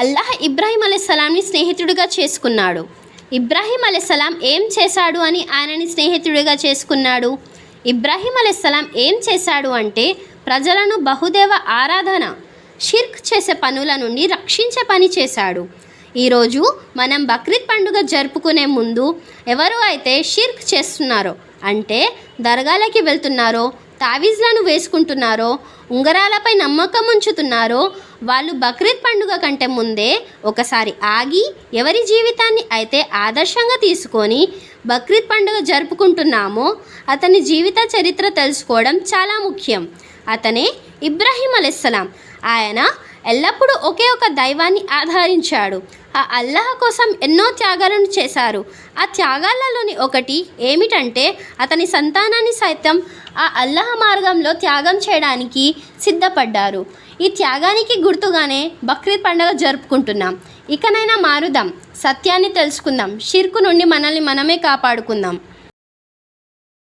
అల్లాహ్ ఇబ్రాహీం అలైహిస్సలాంని స్నేహితుడిగా చేసుకున్నాడు. ఇబ్రాహీం అలైహిస్సలాం ఏం చేశాడు అని ఆయనని స్నేహితుడిగా చేసుకున్నాడు? ఇబ్రాహీం అలైహిస్సలాం ఏం చేశాడు అంటే ప్రజలను బహుదేవ ఆరాధన, షిర్క్ చేసే పనుల నుండి రక్షించే పని చేశాడు. ఈరోజు మనం బక్రీద్ పండుగ జరుపుకునే ముందు ఎవరు అయితే షిర్క్ చేస్తున్నారో అంటే దర్గాలకి వెళ్తున్నారో, తావీజ్లను వేసుకుంటున్నారో, ఉంగరాలపై నమ్మకం ఉంచుతున్నారో వాళ్ళు బక్రీద్ పండుగ కంటే ముందే ఒకసారి ఆగి ఎవరి జీవితాన్ని అయితే ఆదర్శంగా తీసుకొని బక్రీద్ పండుగ జరుపుకుంటున్నామో అతని జీవిత చరిత్ర తెలుసుకోవడం చాలా ముఖ్యం. అతనే ఇబ్రాహీం అలైహిస్సలాం. ఆయన ఎల్లప్పుడూ ఒకే ఒక దైవాన్ని ఆధారించాడు. ఆ అల్లాహ్ కోసం ఎన్నో త్యాగాలను చేశారు. ఆ త్యాగాలలోని ఒకటి ఏమిటంటే అతని సంతానాన్ని సైతం ఆ అల్లాహ్ మార్గంలో త్యాగం చేయడానికి సిద్ధపడ్డారు. ఈ త్యాగానికి గుర్తుగానే బక్రీద్ పండుగ జరుపుకుంటున్నాం. ఇకనైనా మారుదాం, సత్యాన్ని తెలుసుకుందాం, షిర్కు నుండి మనల్ని మనమే కాపాడుకుందాం.